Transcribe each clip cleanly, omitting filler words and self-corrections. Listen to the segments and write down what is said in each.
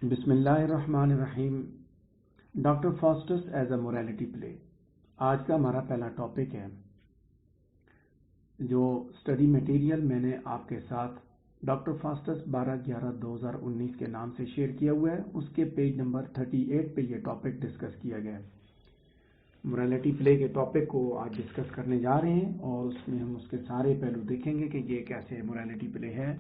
بسم اللہ الرحمن الرحیم. Doctor Faustus as a morality play. آج کا ہمارا پہلا ٹاپک ہے. جو اسٹڈی میٹیریل میں نے آپ کے ساتھ ڈاکٹر فاسٹس 12/11/2019 کے نام سے شیئر کیا ہوا ہے، اس کے پیج نمبر 38 پہ یہ ٹاپک ڈسکس کیا گیا ہے. مورالٹی پلے کے ٹاپک کو آج ڈسکس کرنے جا رہے ہیں اور اس میں ہم اس کے سارے پہلو دیکھیں گے کہ یہ کیسے مورالٹی پلے ہے.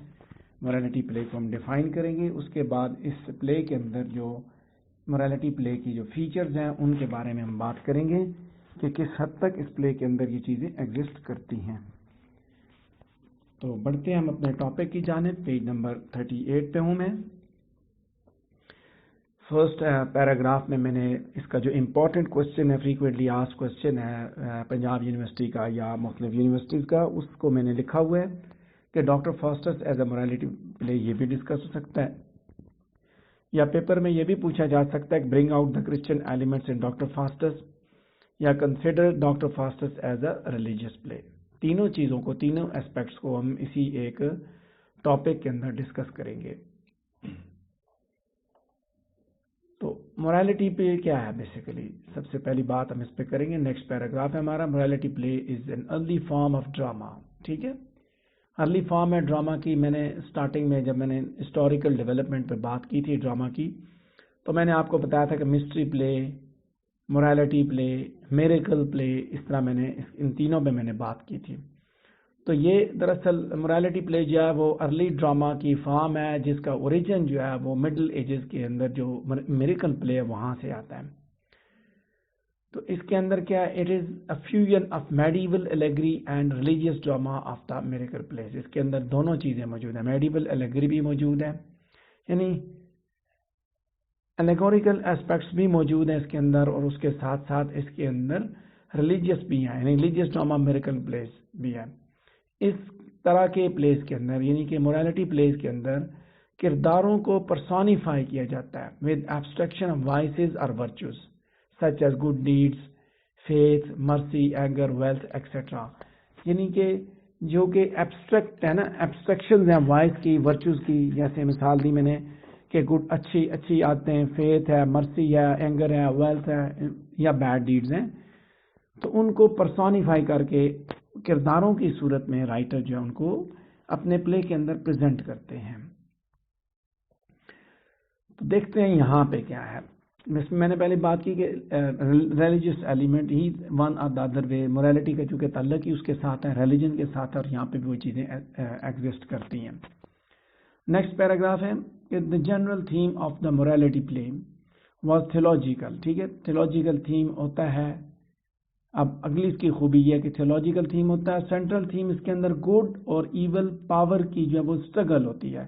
مورالٹی پلے کو ہم ڈیفائن کریں گے. اس کے بعد اس پلے کے اندر جو مورالٹی پلے کی جو فیچرز ہیں ان کے بارے میں ہم بات کریں گے کہ کس حد تک اس پلے کے اندر یہ چیزیں ایگزسٹ کرتی ہیں. تو بڑھتے ہیں ہم اپنے ٹاپک کی جانب. پیج نمبر 38 پہ ہوں میں. فرسٹ پیراگراف میں نے اس کا جو امپورٹنٹ کوشچن ہے، فریکوینٹلی آسک کوشچن ہے پنجاب یونیورسٹی کا یا مختلف یونیورسٹیز کا، اس کو میں نے لکھا ہوا ہے کہ Doctor Faustus as a morality play. یہ بھی ڈسکس ہو سکتا ہے یا پیپر میں یہ بھی پوچھا جا سکتا ہے کہ bring out the Christian elements in Doctor Faustus یا consider Doctor Faustus as a religious play. تینوں چیزوں کو، تینوں اسپیکٹس کو ہم اسی ایک ٹاپک کے اندر ڈسکس کریں گے. تو مورالٹی پلے کیا ہے بیسیکلی؟ سب سے پہلی بات ہم اس پہ کریں گے. نیکسٹ پیراگراف ہے ہمارا. Morality play is an early form of drama. ٹھیک ہے، ارلی فارم ہے ڈراما کی. میں نے سٹارٹنگ میں جب میں نے ہسٹوریکل ڈیولپمنٹ پہ بات کی تھی ڈراما کی، تو میں نے آپ کو بتایا تھا کہ مسٹری پلے، مورالٹی پلے، میریکل پلے، اس طرح میں نے ان تینوں پہ میں نے بات کی تھی. تو یہ دراصل مورالٹی پلے جو ہے وہ ارلی ڈراما کی فارم ہے جس کا اوریجن جو ہے وہ مڈل ایجز کے اندر جو میریکل پلے ہے وہاں سے آتا ہے. تو اس کے اندر کیا ہے؟ It is a fusion of medieval allegory and religious drama of the miracle plays. اس کے اندر دونوں چیزیں موجود ہیں. میڈیول الیگری بھی موجود ہے، یعنی الیگوریکل اسپیکٹس بھی موجود ہیں اس کے اندر، اور اس کے ساتھ ساتھ اس کے اندر ریلیجیس بھی ہیں، یعنی ریلیجیس ڈراما میریکل پلیز بھی ہے. اس طرح کے پلیز کے اندر، یعنی کہ مورالٹی پلیز کے اندر کرداروں کو پرسونیفائی کیا جاتا ہے ود ایبسٹریکشن آف وائسز اور virtues such as good deeds, faith, mercy, anger, wealth, etc. یعنی کہ جو کہ ایبسٹریکٹ ہے نا، ایبسٹریکشنز ہیں وائس کی، ورچوز کی. جیسے مثال دی میں نے کہ گڈ اچھی عادتیں، فیتھ ہے، مرسی ہے، اینگر ہے، ویلتھ ہے، یا بیڈ ڈیڈز ہیں. تو ان کو پرسونیفائی کر کے کرداروں کی صورت میں رائٹر جو ہے ان کو اپنے پلے کے اندر پریزنٹ کرتے ہیں. تو دیکھتے ہیں یہاں پہ کیا ہے. میں نے پہلے بات کی کہ ریلیجیس ایلیمنٹ ہی one or the other way. مورالٹی کا چونکہ تعلق ہی اس کے ساتھ ہے، ریلیجن کے ساتھ، اور یہاں پہ بھی وہ چیزیں ایگزسٹ کرتی ہیں. نیکسٹ پیراگراف ہے کہ the general theme of the morality play was theological. ٹھیک ہے، تھیولوجیکل تھیم ہوتا ہے. اب اگلی اس کی خوبی یہ ہے کہ تھیولوجیکل تھیم ہوتا ہے. سینٹرل تھیم اس کے اندر گڈ اور ایول پاور کی جو ہے وہ اسٹرگل ہوتی ہے،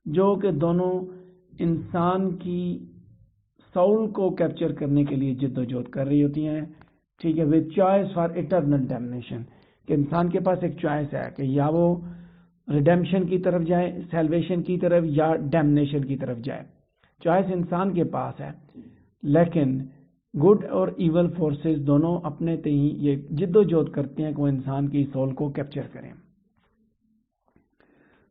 جو کہ دونوں انسان کی سول کو کیپچر کرنے کے لیے جد و جہد کر رہی ہوتی ہیں. ٹھیک ہے، ود چوائس فار اٹرنل ڈیمنیشن، کہ انسان کے پاس ایک چوائس ہے کہ یا وہ ریڈیمشن کی طرف جائے، سیلویشن کی طرف، یا ڈیمنیشن کی طرف جائے. چوائس انسان کے پاس ہے، لیکن گڈ اور ایول فورسز دونوں اپنے تئیں یہ جد و جہد کرتے ہیں کہ وہ انسان کی سول کو کیپچر کریں.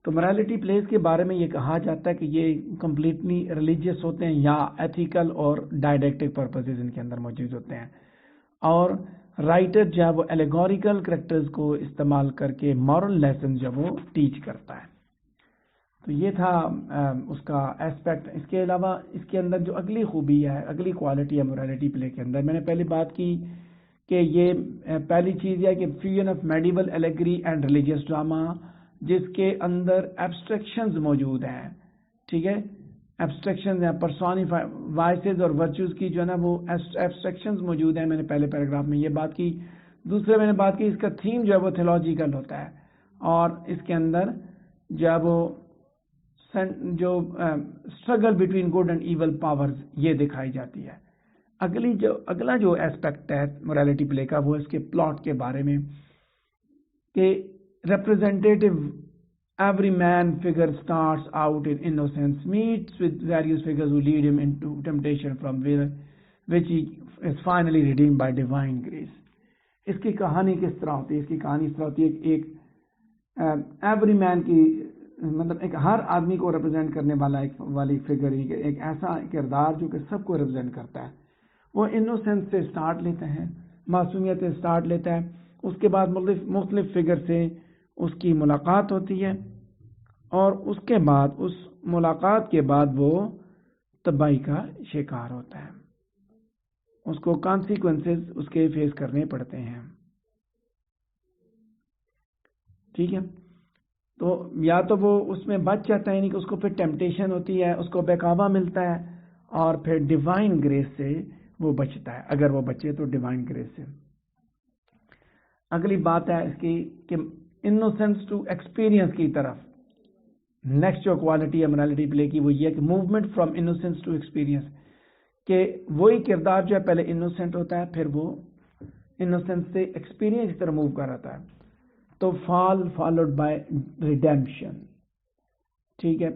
تو مورالٹی پلیز کے بارے میں یہ کہا جاتا ہے کہ یہ کمپلیٹلی ریلیجیس ہوتے ہیں یا ایتھیکل اور ڈائڈیکٹک پرپسز ان کے اندر موجود ہوتے ہیں. اور رائٹر جو ہے وہ الیگوریکل کریکٹرز کو استعمال کر کے مورل لیسن جو وہ ٹیچ کرتا ہے. تو یہ تھا اس کا اسپیکٹ. اس کے علاوہ اس کے اندر جو اگلی خوبی ہے، اگلی کوالٹی ہے مورالٹی پلے کے اندر، میں نے پہلے بات کی کہ یہ پہلی چیز ہے کہ fusion of medieval allegory and religious drama, جس کے اندر ایبسٹریکشنز موجود ہیں. ٹھیک ہے، ایبسٹریکشنز ہیں، پرسونیفائی وائسز اور ورچوز کی جو ہے نا وہ ایبسٹریکشنز موجود ہیں. میں نے پہلے پیراگراف میں یہ بات کی. دوسرے میں نے بات کی اس کا تھیم جو ہے وہ تھیولوجیکل ہوتا ہے، اور اس کے اندر جو ہے وہ جو struggle between good and evil powers یہ دکھائی جاتی ہے. اگلا جو ایسپیکٹ ہے مورالٹی پلے کا وہ اس کے پلاٹ کے بارے میں کہ representative every man figure starts out in innocence, meets with various figures who lead him into temptation from which he is finally redeemed by divine grace. اس کی کہانی کس طرح ہوتی ہے؟ اس کی کہانی اس طرح ہوتی ہے کہ ایک ایوری مین کی مطلب ایک ہر آدمی کو ریپرزینٹ کرنے والی فگر، ایک ایسا کردار جو کہ سب کو ریپرزینٹ کرتا ہے. وہ انوسینس سے سٹارٹ لیتا ہے، معصومیت سے سٹارٹ لیتا ہے. اس کے بعد مختلف فگر سے اس کی ملاقات ہوتی ہے، اور اس کے بعد اس ملاقات کے بعد وہ تباہی کا شکار ہوتا ہے. اس کو کانسیکوینسز اس کے فیس کرنے پڑتے ہیں. ٹھیک ہے، تو یا تو وہ اس میں بچ جاتا ہے، یعنی کہ اس کو پھر ٹیمپٹیشن ہوتی ہے، اس کو بہکاوا ملتا ہے، اور پھر ڈیوائن گریس سے وہ بچتا ہے، اگر وہ بچے تو ڈیوائن گریس سے. اگلی بات ہے اس کی کہ انوسینس ٹو ایکسپیرینس کی طرف. نیکسٹ جو کوالٹی ہے morality پلے کی وہ یہ ہے کہ movement from innocence to experience, کہ وہی کردار جو ہے پہلے انوسینٹ ہوتا ہے، پھر وہ انوسینس سے ایکسپیرینس کی طرف موو کر رہتا ہے. تو فال فالوڈ بائی ریڈیمپشن. ٹھیک ہے،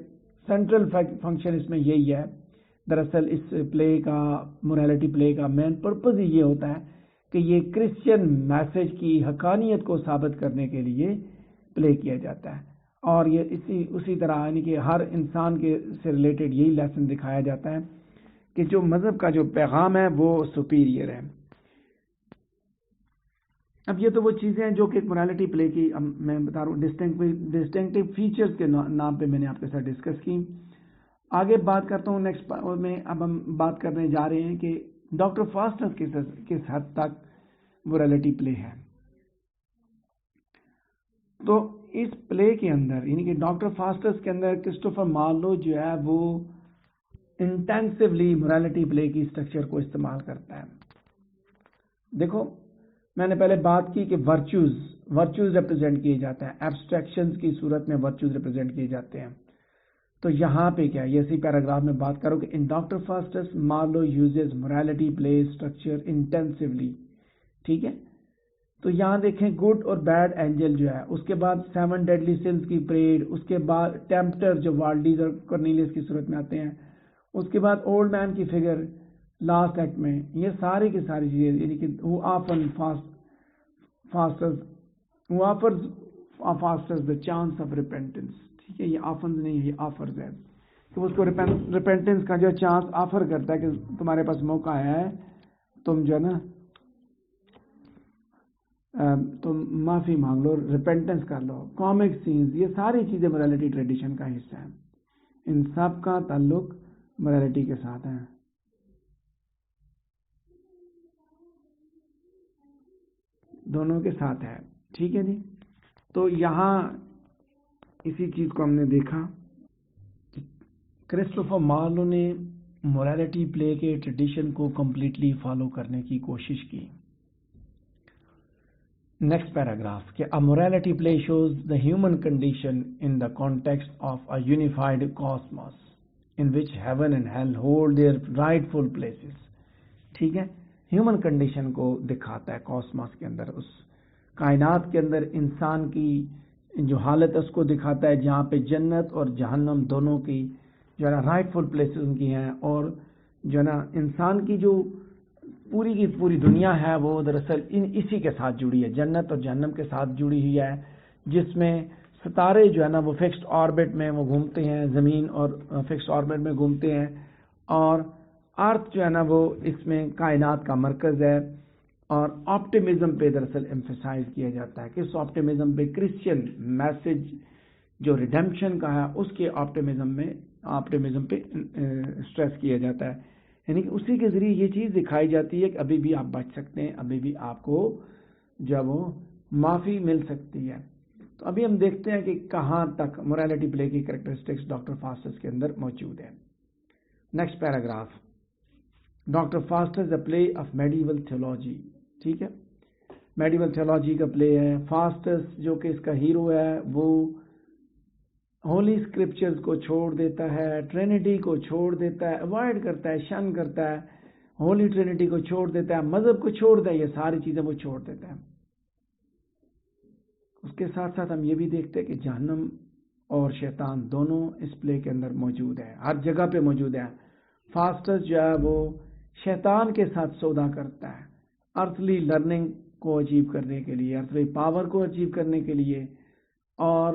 سینٹرل فنکشن اس میں یہی ہے. دراصل اس پلے کا، morality پلے کا مین پرپز ہی یہ ہوتا ہے کہ یہ کرسچین میسج کی حقانیت کو ثابت کرنے کے لیے پلے کیا جاتا ہے، اور یہ اسی طرح یعنی کہ ہر انسان کے سے ریلیٹڈ یہی لیسن دکھایا جاتا ہے کہ جو مذہب کا جو پیغام ہے وہ سپیریئر ہے. اب یہ تو وہ چیزیں ہیں جو کہ ایک morality پلے کی میں بتا رہا ہوں، ڈسٹنکٹیو فیچرز کے نام پہ میں نے آپ کے ساتھ ڈسکس کی. آگے بات کرتا ہوں نیکسٹ میں. اب ہم بات کرنے جا رہے ہیں کہ ڈاکٹر فاسٹس کس حد تک morality پلے ہے. تو اس پلے کے اندر یعنی کہ ڈاکٹر فاسٹس کے اندر کرسٹوفر مارلو جو ہے وہ انٹینسولی morality پلے کی اسٹرکچر کو استعمال کرتا ہے. دیکھو، میں نے پہلے بات کی کہ ورچوز ریپرزینٹ کیے جاتے ہیں، ایبسٹریکشنز کی صورت میں ورچوز ریپرزینٹ کیے جاتے ہیں. تو یہاں پہ کیا ہے، اسی پیراگراف میں بات کرو کہ in Doctor Faustus Marlowe uses morality play structure intensively. ٹھیک ہے، تو یہاں دیکھیں گڈ اور بیڈ اینجل جو ہے، اس کے بعد 7 ڈیڈلی سنز کی پریڈ، اس کے بعد ٹیمپٹر جو والڈیز اور کرنیلیس کی صورت میں آتے ہیں، اس کے بعد اولڈ مین کی فگر لاسٹ ایکٹ میں. یہ ساری کی ساری چیزیں یعنی کہ fosters the chance of repentance. ٹھیک ہے، یہ آفنز نہیں ہے، یہ آفرز ہے. تو اس کو ریپینٹنس کا جو چانس آفر کرتا ہے کہ تمہارے پاس موقع ہے، تم جو ہے نا تم معافی مانگ لو، ریپینٹنس کر لو. کامک سینز، یہ ساری چیزیں morality ٹریڈیشن کا حصہ ہیں. ان سب کا تعلق morality کے ساتھ ہے. دونوں کے ساتھ ہے. ٹھیک ہے جی. تو یہاں اسی چیز کو ہم نے دیکھا. کرسٹوفر مارلو نے morality پلے کے ٹریڈیشن کو کمپلیٹلی فالو کرنے کی کوشش کی. نیکسٹ پیراگراف کہ morality play shows the human condition in the context of a unified cosmos in which heaven and hell hold their rightful places. ٹھیک ہے، ہیومن کنڈیشن کو دکھاتا ہے کاسماس کے اندر، اس کائنات کے اندر انسان کی جو حالت ہے اس کو دکھاتا ہے، جہاں پہ جنت اور جہنم دونوں کی جو ہے نا رائٹفل پلیسز ان کی ہیں، اور جو ہے نا انسان کی جو پوری کی پوری دنیا ہے وہ دراصل اسی کے ساتھ جڑی ہے، جنت اور جہنم کے ساتھ جڑی ہوئی ہے، جس میں ستارے جو ہے نا وہ فکسڈ آربٹ میں وہ گھومتے ہیں، زمین اور فکسڈ آربٹ میں گھومتے ہیں، اور ارتھ جو ہے نا وہ اس میں کائنات کا مرکز ہے. اور آپٹیمزم پہ دراصل ایمفیسائز کیا جاتا ہے کہ اس آپٹیمزم پہ کرسچین میسج جو ریڈیمپشن کا ہے اس کے آپٹیمزم پہ اسٹریس کیا جاتا ہے. یعنی کہ اسی کے ذریعے یہ چیز دکھائی جاتی ہے کہ ابھی بھی آپ بچ سکتے ہیں، ابھی بھی آپ کو جب وہ معافی مل سکتی ہے. تو ابھی ہم دیکھتے ہیں کہ کہاں تک morality پلے کی کریکٹرسٹکس ڈاکٹر فاسٹس کے اندر موجود ہے. Next paragraph doctor فاسٹس the play of medieval theology. ٹھیک ہے، میڈیول تھیولوجی کا پلے ہے. فاسٹس جو کہ اس کا ہیرو ہے وہ ہولی اسکرپچرز کو چھوڑ دیتا ہے، ٹرینٹی کو چھوڑ دیتا ہے، اوائڈ کرتا ہے، شن کرتا ہے، ہولی ٹرینٹی کو چھوڑ دیتا ہے، مذہب کو چھوڑ دیتا ہے، یہ ساری چیزیں وہ چھوڑ دیتا ہے. اس کے ساتھ ساتھ ہم یہ بھی دیکھتے ہیں کہ جہنم اور شیطان دونوں اس پلے کے اندر موجود ہے، ہر جگہ پہ موجود ہے. فاسٹس جو ہے وہ شیطان کے ساتھ سودا کرتا ہے ارتھلی لرننگ کو اچیو کرنے کے لیے، ارتھلی پاور کو اچیو کرنے کے لیے، اور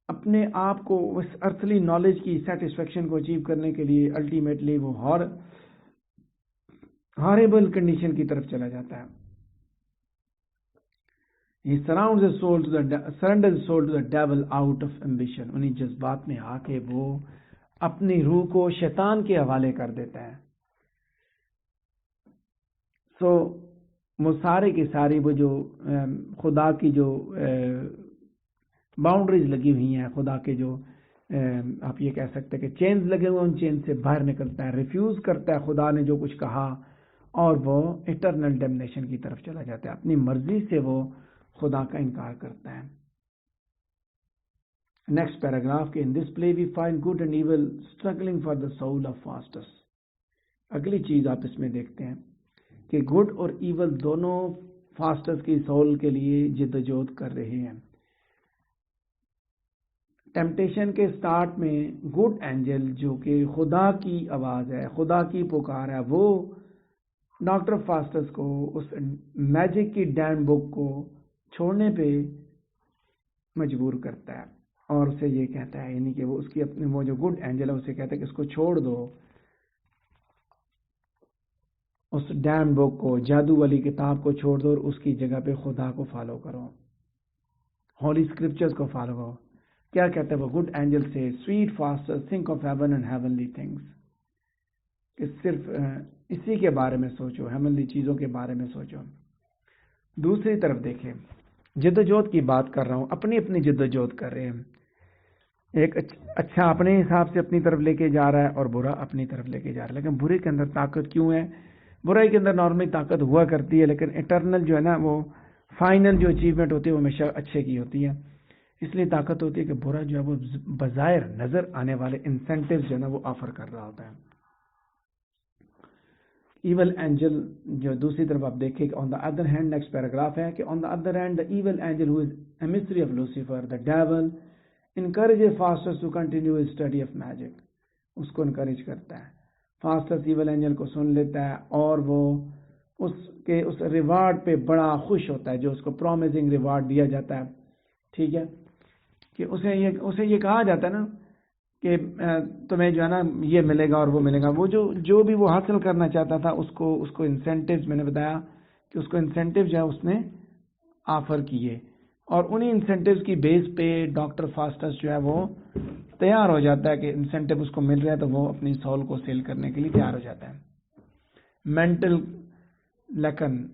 اپنے آپ کو اس ارتھلی نالج کی سیٹسفیکشن کو اچیو کرنے کے لیے الٹیمیٹلی وہ ہارریبل کنڈیشن کی طرف چلا جاتا ہے. He surrenders his soul to the devil out of ambition. انہیں جذبات میں آ کے وہ اپنی روح کو شیطان کے حوالے کر دیتا ہے. وہ سارے کے ساری وہ جو خدا کی جو باؤنڈریز لگی ہوئی ہیں، خدا کے جو آپ یہ کہہ سکتے ہیں کہ چینز لگے ہوئے، ان چینز سے باہر نکلتا ہے، ریفیوز کرتا ہے خدا نے جو کچھ کہا، اور وہ اٹرنل ڈیمنیشن کی طرف چلا جاتا ہے. اپنی مرضی سے وہ خدا کا انکار کرتا ہے. نیکسٹ پیراگراف کے in this play we find good and evil struggling for the soul of Faustus. اگلی چیز آپ اس میں دیکھتے ہیں کہ گڈ اور ایول دونوں فاسٹس کی سول کے لیے جدوجہد کر رہے ہیں. ٹیمپٹیشن کے سٹارٹ میں گڈ اینجل جو کہ خدا کی آواز ہے، خدا کی پکار ہے، وہ ڈاکٹر فاسٹس کو اس میجک کی ڈیم بک کو چھوڑنے پہ مجبور کرتا ہے اور اسے یہ کہتا ہے، یعنی کہ وہ اس کی اپنی وہ جو گڈ اینجل ہے اسے کہتا ہے کہ اس کو چھوڑ دو، اس ڈیم بک کو، جادو والی کتاب کو چھوڑ دو اور اس کی جگہ پہ خدا کو فالو کرو، ہولی اسکرپچرز کو فالو کرو. کیا کہتا ہے وہ گڈ اینجل سے؟ Sweet Faustus think of heaven and heavenly things, کہ صرف اسی کے بارے میں سوچو، ہیونلی چیزوں کے بارے میں سوچو. دوسری طرف دیکھیں، جدوجہد کی بات کر رہا ہوں، اپنی اپنی جدوجہد کر رہے ہیں. ایک اچھا اپنے حساب سے اپنی طرف لے کے جا رہا ہے اور برا اپنی طرف لے کے جا رہا ہے. لیکن برے کے اندر طاقت کیوں ہے؟ برائی کے اندر نارملی طاقت ہوا کرتی ہے، لیکن اٹرنل جو ہے نا، وہ فائنل جو اچیومنٹ ہوتی ہے وہ ہمیشہ اچھے کی ہوتی ہے. اس لیے طاقت ہوتی ہے کہ برا جو ہے وہ بظاہر نظر آنے والے انسینٹیو جو ہے نا وہ آفر کر رہا ہوتا ہے. ایول اینجل جو دوسری طرف آپ دیکھیں کہ on the other hand, next paragraph ہے کہ on the other hand the evil angel who is emissary of Lucifer the devil encourages Faustus to continue his study of magic. اس کو انکریج کرتا ہے. فاسٹس ایول اینجل کو سن لیتا ہے اور وہ اس ریوارڈ پہ بڑا خوش ہوتا ہے جو اس کو پرومسنگ ریوارڈ دیا جاتا ہے. ٹھیک ہے، کہ اسے یہ کہا جاتا ہے نا کہ تمہیں جو ہے نا یہ ملے گا اور وہ ملے گا. وہ جو بھی وہ حاصل کرنا چاہتا تھا اس کو انسینٹیوز، میں نے بتایا کہ اس کو انسینٹیو جو ہے اس نے آفر کیے، اور انہی انسینٹیوز کی بیس پہ ڈاکٹر فاسٹس جو ہے وہ تیار ہو جاتا ہے کہ انسینٹیو اس کو مل رہا ہے تو وہ اپنی سول کو سیل کرنے کے لیے تیار ہو جاتا ہے. مینٹل، لیکن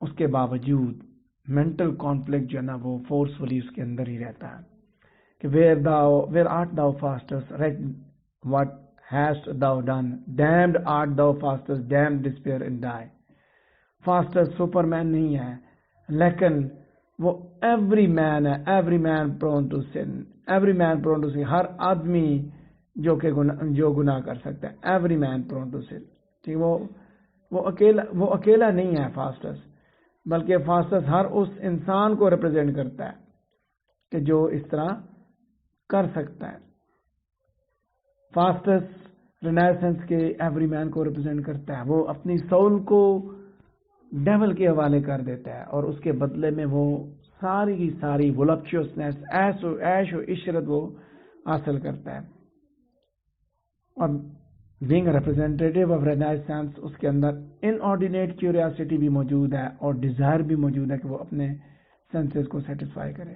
اس کے باوجود مینٹل کانفلکٹ جو ہے نا وہ فورسفلی اس کے اندر ہی رہتا ہے کہ where art thou fastest, wretch, what hast thou done? Damned art thou fastest, damned despair and die. Faustus super man نہیں ہے، لیکن وہ ایوری مین ہے، every man prone to sin, every man prone to sin. ہر آدمی جو گناہ کر سکتا ہے، every man prone to sin. ٹھیک، وہ اکیلا نہیں ہے فاسٹس، بلکہ فاسٹس ہر اس انسان کو ریپرزینٹ کرتا ہے کہ جو اس طرح کر سکتا ہے. فاسٹس رینیسنس کے ایوری مین کو ریپرزینٹ کرتا ہے. وہ اپنی سول کو ڈیول کے حوالے کر دیتا ہے اور اس کے بدلے میں وہ ساری کی ساری voluptuousness، عیش و عشرت وہ حاصل کرتا ہے. اور being a representative of Renaissance، اس کے اندر inordinate curiosity بھی موجود ہے اور desire بھی موجود ہے کہ وہ اپنے senses کو satisfy کرے.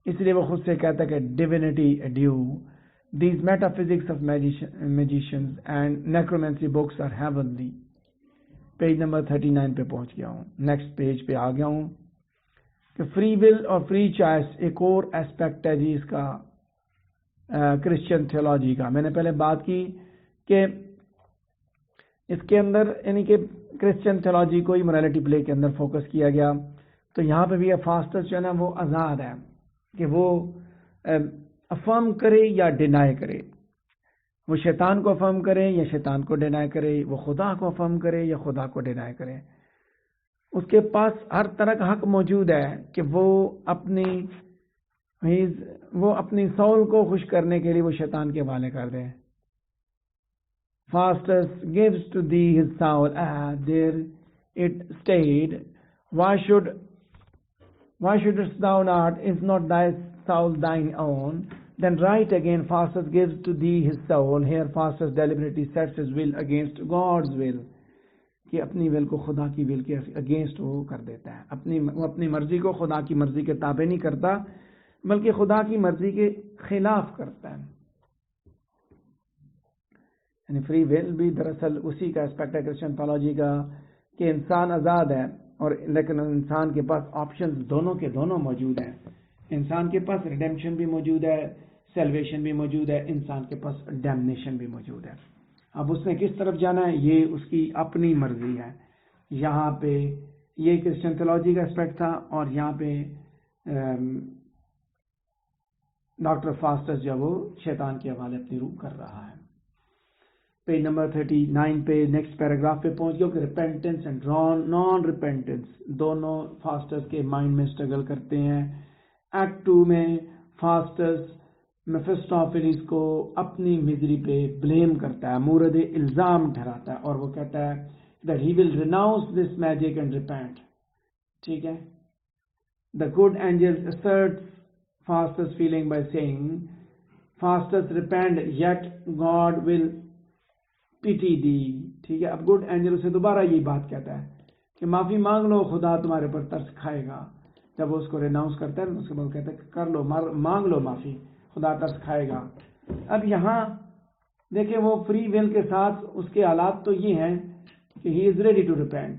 اس لیے وہ خود سے کہتا ہے کہ divinity adieu, these metaphysics of magicians and necromancy books are heavenly. Page number 39 پہ پہنچ گیا ہوں، نیکسٹ پیج پہ آ گیا ہوں کہ فری ول اور فری چوائس ایک اور ایسپیکٹ ہے جی اس کا کرسچن تھیولوجی کا. میں نے پہلے بات کی کہ اس کے اندر یعنی کہ کرسچن تھیولوجی کو ہی موریلٹی پلے کے اندر فوکس کیا گیا. تو یہاں پہ بھی فاسٹس جو ہے نا وہ آزاد ہے کہ وہ افرم کرے یا ڈینائی کرے، وہ شیطان کو افرم کرے یا شیطان کو ڈینائی کرے، وہ خدا کو افرم کرے یا خدا کو ڈینائی کرے. اس کے پاس ہر طرح کا حق موجود ہے کہ وہ اپنی سول کو خوش کرنے کے لیے وہ شیطان کے حوالے کر دے. Fastus gives to thee his soul, there it stayed. Why shouldest thou not? Is not thy soul thine own? Then right again, Faustus gives to thee his soul. Here Faustus deliberately sets his will against God's will. کہ اپنی ول کو خدا کی ول کے against وہ کر دیتا ہے، وہ اپنی مرضی کو خدا کی مرضی کے تابع نہیں کرتا، بلکہ خدا کی مرضی کے خلاف کرتا ہے. یعنی فری ول بھی دراصل اسی کا اسپیکٹ ہے کرسچن تھیولوجی کا، کہ انسان آزاد ہے، اور لیکن انسان کے پاس آپشنز دونوں کے دونوں موجود ہیں. انسان کے پاس ریڈیمپشن بھی موجود ہے، سیلویشن بھی موجود ہے، انسان کے پاس ڈیمنیشن بھی موجود ہے. اب اس نے کس طرف جانا ہے یہ اس کی اپنی مرضی ہے. یہاں پہ یہ کرسچن تھیولوجی کا اسپیکٹ تھا، اور یہاں پہ ڈاکٹر فاسٹس جو وہ شیطان کے حوالے اپنی روح کر رہا ہے. پیج نمبر 39 پہ نیکسٹ پیراگراف پہ پہنچ گیا کہ ریپینٹنس اینڈ نان ریپینٹنس دونوں فاسٹس کے مائنڈ میں اسٹرگل کرتے ہیں. ایکٹ 2 میں فاسٹس میفسٹوفیلیس کو اپنی مزری پہ بلیم کرتا ہے، مورد الزام ٹھہراتا ہے، اور وہ کہتا ہے that he will renounce this magic and repent. ٹھیک ہے. The good angel asserts Faustus' feeling by saying, Faustus repent yet God will pity thee. ٹھیک ہے. اب گڈ اینجل اسے دوبارہ یہی بات کہتا ہے کہ معافی مانگ لو، خدا تمہارے پر ترس کھائے گا. جب وہ اس کو ریناؤنس کرتا ہے اس کے بعد کہتا ہے کہ کر لو، مانگ لو معافی، خدا ترس کھائے گا. اب یہاں دیکھیں وہ فری ول کے ساتھ اس کے حالات تو یہ ہیں کہ he is ready to repent,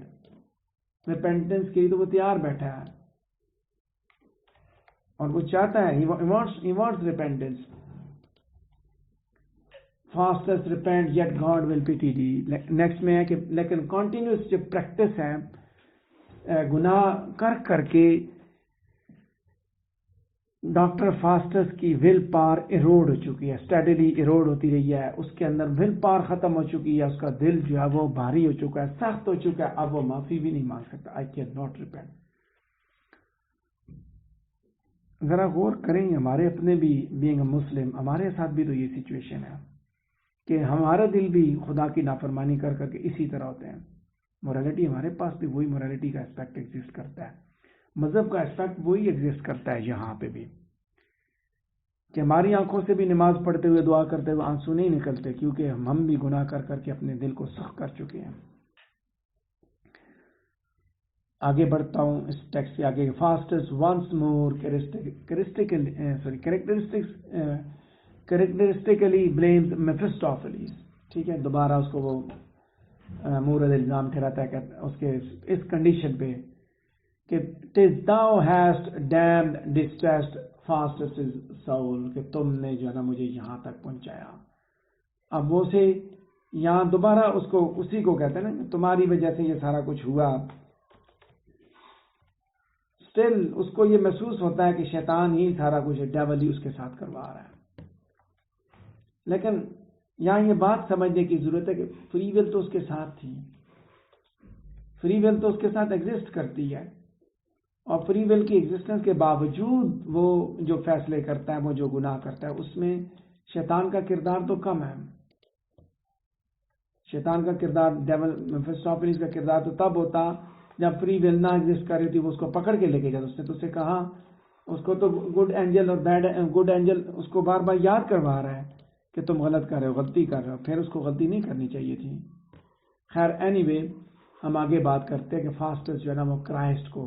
repentance کے لیے تو وہ تیار بیٹھا ہے اور وہ چاہتا ہے، he wants repentance. Faustus repent yet God will pity thee. Next میں ہے کہ لیکن کنٹینیوس جو پریکٹس ہے گناہ کر کے ڈاکٹر فاسٹس کی ول پار ایروڈ ہو چکی ہے، اسٹیڈیلی ایروڈ ہوتی رہی ہے، اس کے اندر ول پار ختم ہو چکی ہے، اس کا دل جو ہے وہ بھاری ہو چکا ہے، سخت ہو چکا ہے، اب وہ معافی بھی نہیں مانگ سکتا. I can not repent. ذرا غور کریں، ہمارے اپنے بھی بینگ اے مسلم ہمارے ساتھ بھی تو یہ سچویشن ہے کہ ہمارا دل بھی خدا کی نافرمانی کر کے اسی طرح ہوتے ہیں. مورالٹی ہمارے پاس بھی وہی مورالٹی کا اسپیکٹ ایگزسٹ کرتا ہے، مذہب کا اسپیکٹ وہی ایگزسٹ کرتا ہے یہاں پہ بھی، کہ ہماری آنکھوں سے بھی نماز پڑھتے ہوئے دعا کرتے ہوئے آنسو نہیں نکلتے، کیونکہ ہم بھی گناہ کر کے اپنے دل کو سخت کر چکے ہیں. آگے بڑھتا ہوں اس ٹیکسٹ سے آگے. Faustus once more characteristically blames Mephistopheles. ٹھیک ہے. دوبارہ اس کو وہ مورد الزام ٹھہراتا ہے کہ اس کے اس کنڈیشن پہ کہ tis thou hast damned distressed Faustus' soul، کہ تم نے جو ہے نا مجھے یہاں تک پہنچایا. اب وہ سے یہاں دوبارہ اس کو اسی کو کہتے ہیں نا کہ تمہاری وجہ سے یہ سارا کچھ ہوا. اسٹل اس کو یہ محسوس ہوتا ہے کہ شیطان ہی سارا کچھ، ڈیول ہی اس کے ساتھ کروا رہا ہے. لیکن یہاں یہ بات سمجھنے کی ضرورت ہے کہ فری ول تو اس کے ساتھ تھی، فری ول تو اس کے ساتھ ایگزسٹ کرتی ہے، اور فری ول کی ایگزسٹنس کے باوجود وہ جو فیصلے کرتا ہے، وہ جو گناہ کرتا ہے، اس میں شیطان کا کردار تو کم ہے. شیطان کا کردار، ڈیول میفسٹوفیلیس کا کردار تو تب ہوتا جب فری ول نہ ایگزسٹ کر رہی تھی، وہ اس کو پکڑ کے لے کے جاتا. اس نے تو اسے کہا، اس کو تو گڈ اینجل اور بیڈ گڈ اینجل اس کو بار بار یاد کروا رہا ہے کہ تم غلط کر رہے ہو، غلطی کر رہے ہو، پھر اس کو غلطی نہیں کرنی چاہیے تھی. خیر اینی وے ہم آگے بات کرتے ہیں کہ فاسٹس جو ہے نا وہ کرائسٹ کو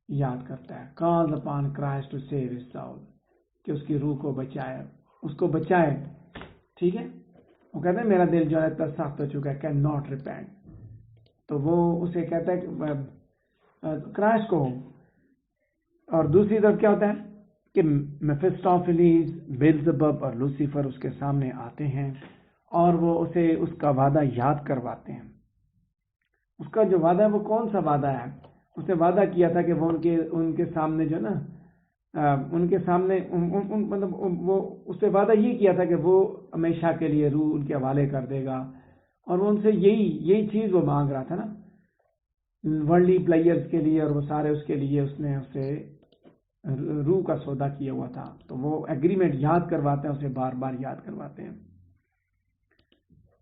یاد کرتا ہے. Calls upon Christ to save his soul, کہ اس کی روح کو بچائے، اس کو بچائے. ٹھیک ہے. وہ کہتے ہیں میرا دل جو ہے اتنا سخت ہو چکا ہے، کین ناٹ ریپینٹ. تو وہ اسے کہتا ہے کہ کرائسٹ کو. اور دوسری طرف کیا ہوتا ہے کہ میفسٹوفیلیس، بیلزبب اور لوسیفر اس کے سامنے آتے ہیں اور وہ اسے اس کا وعدہ یاد کرواتے ہیں. اس کا جو وعدہ ہے وہ کون سا وعدہ ہے؟ اس نے وعدہ کیا تھا کہ وہ ان کے سامنے جو نا ان کے سامنے مطلب وہ اس نے وعدہ یہ کیا تھا کہ وہ ہمیشہ کے لیے روح ان کے حوالے کر دے گا، اور وہ ان سے یہی چیز وہ مانگ رہا تھا نا ورلڈلی پلیئرز کے لیے، اور وہ سارے اس کے لیے اس نے اسے روح کا سودا کیا ہوا تھا. تو وہ ایگریمنٹ یاد کرواتے ہیں، اسے بار بار یاد کرواتے ہیں.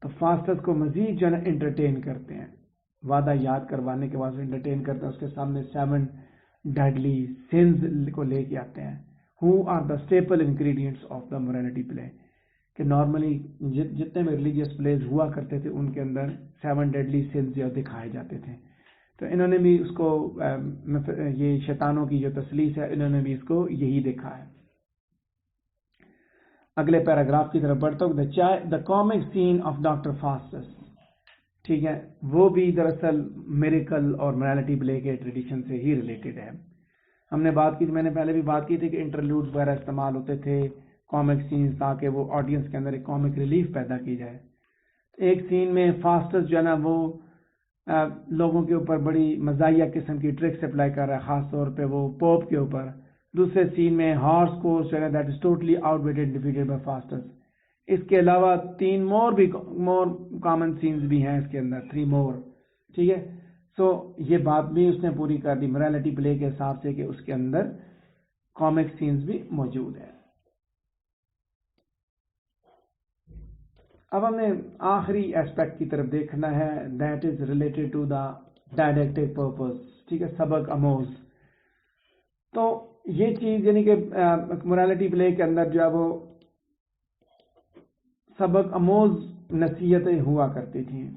تو فاسٹس کو مزید جو ہے نا انٹرٹین کرتے ہیں، وعدہ یاد کروانے کے بعد انٹرٹین کرتے ہیں. اس کے سامنے 7 ڈیڈلی سنز کو لے کے آتے ہیں، who are the staple ingredients of the morality play. کہ نارملی جتنے بھی ریلیجیس پلیز ہوا کرتے تھے ان کے اندر 7 deadly sins جو دکھائے جاتے تھے. تو انہوں نے بھی اس کو یہ شیطانوں کی جو تسلیس ہے انہوں نے بھی اس کو یہی دیکھا ہے. اگلے پیراگراف کی طرف بڑھتا ہوں. The comic scene of Doctor Faustus. ٹھیک ہے, وہ بھی دراصل میریکل اور morality play کے ٹریڈیشن سے ہی ریلیٹڈ ہے. ہم نے بات کی, میں نے پہلے بھی بات کی تھی کہ انٹرلوڈ وغیرہ استعمال ہوتے تھے کامک سینز تاکہ وہ آڈینس کے اندر ایک کامک ریلیف پیدا کی جائے. ایک سین میں فاسٹس جو ہے نا وہ لوگوں کے اوپر بڑی مزاحیہ قسم کی ٹرکس اپلائی کر رہا ہے, خاص طور پہ وہ پوپ کے اوپر. دوسرے سین میں ہارس کورس جو ہے that is totally outwitted defeated by Faustus. اس کے علاوہ 3 مور کامن سینز بھی ہیں اس کے اندر, 3 مور. ٹھیک ہے, سو یہ بات بھی اس نے پوری کر دی morality play کے حساب سے کہ اس کے اندر کامک سینز بھی موجود ہیں. اب ہم نے آخری ایسپیکٹ کی طرف دیکھنا ہے, that is related to the didactic purpose. ٹھیک ہے, سبق آموز. تو یہ چیز یعنی کہ morality play کے اندر جو ہے وہ سبق آموز نصیحتیں ہوا کرتی تھیں.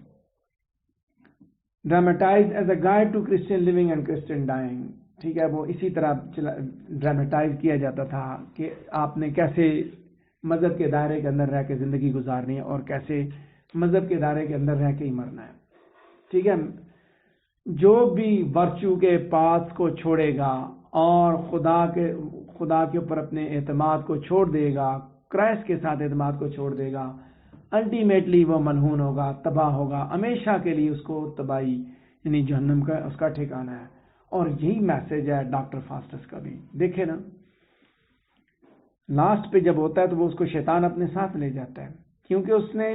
Dramatized as a guide to Christian living and Christian dying. ٹھیک ہے, وہ اسی طرح ڈراماٹائز کیا جاتا تھا کہ آپ نے کیسے مذہب کے دائرے کے اندر رہ کے زندگی گزارنی ہے اور کیسے مذہب کے دائرے کے اندر رہ کے ہی مرنا ہے. ٹھیک ہے, جو بھی ورچو کے پاس کو چھوڑے گا اور خدا کے اوپر اپنے اعتماد کو چھوڑ دے گا, کرائسٹ کے ساتھ اعتماد کو چھوڑ دے گا, الٹیمیٹلی وہ ملعون ہوگا, تباہ ہوگا, ہمیشہ کے لیے اس کو تباہی یعنی جہنم کا اس کا ٹھکانہ ہے. اور یہی میسج ہے ڈاکٹر فاسٹس کا بھی. دیکھیں نا, لاسٹ پہ جب ہوتا ہے تو وہ اس کو شیطان اپنے ساتھ لے جاتا ہے, کیونکہ اس نے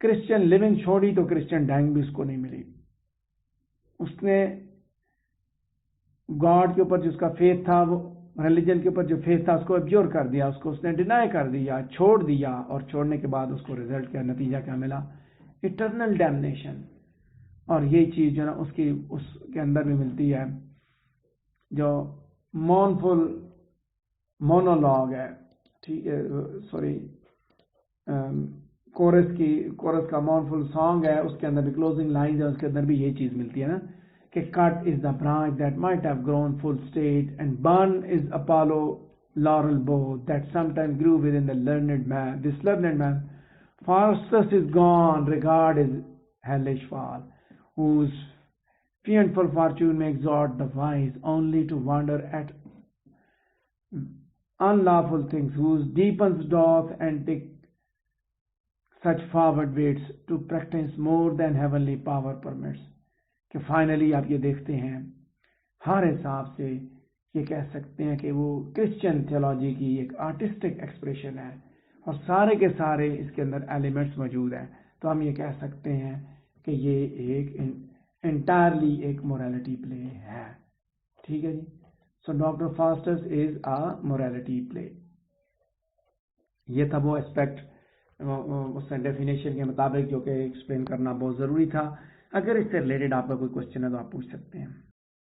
کرسچن لیونگ چھوڑی تو کرسچن ڈائنگ بھی اس کو نہیں ملی. اس نے گاڈ کے اوپر جس کا فیتھ تھا, وہ ریلیجن کے اوپر جو فیتھ تھا اس کو ایبزور کر دیا, اس کو اس نے ڈینائی کر دیا, چھوڑ دیا, اور چھوڑنے کے بعد اس کو رزلٹ کیا, نتیجہ کیا ملا, اٹرنل ڈیمنیشن. اور یہ چیز جو نا اس کے اندر بھی ملتی ہے جو مونفل مونولاگ ہے. ٹھیک ہے, سوری, کورس کا مونفل سانگ ہے, اس کے اندر بھی کلوزنگ لائنز ہے, اس کے اندر بھی یہ چیز ملتی ہے نا کہ cut is the branch that might have grown full state and burn is Apollo laurel bough that sometime grew within the learned man. This learned man, Faustus is gone, regard is hellish fall, whose fiendful fortune may exhort the wise only to wonder at unlawful things, whose deepens doth and take such forward weights to practice more than heavenly power permits. کہ finally آپ یہ دیکھتے ہیں ہر حساب سے یہ کہہ سکتے ہیں کہ وہ کرسچن تھیولوجی کی ایک آرٹسٹک ایکسپریشن ہے اور سارے کے سارے اس کے اندر ایلیمنٹس موجود ہیں. تو ہم یہ کہہ سکتے ہیں کہ یہ ایک انٹائرلی ایک morality play ہے. ٹھیک ہے جی. سو ڈاکٹر فاسٹس از اے morality play. یہ تھا وہ اسپیکٹ اس ڈیفینیشن کے مطابق جو کہ ایکسپلین کرنا بہت ضروری تھا. اگر اس سے ریلیٹڈ آپ کا کوئی کوشچن ہے تو آپ پوچھ سکتے ہیں.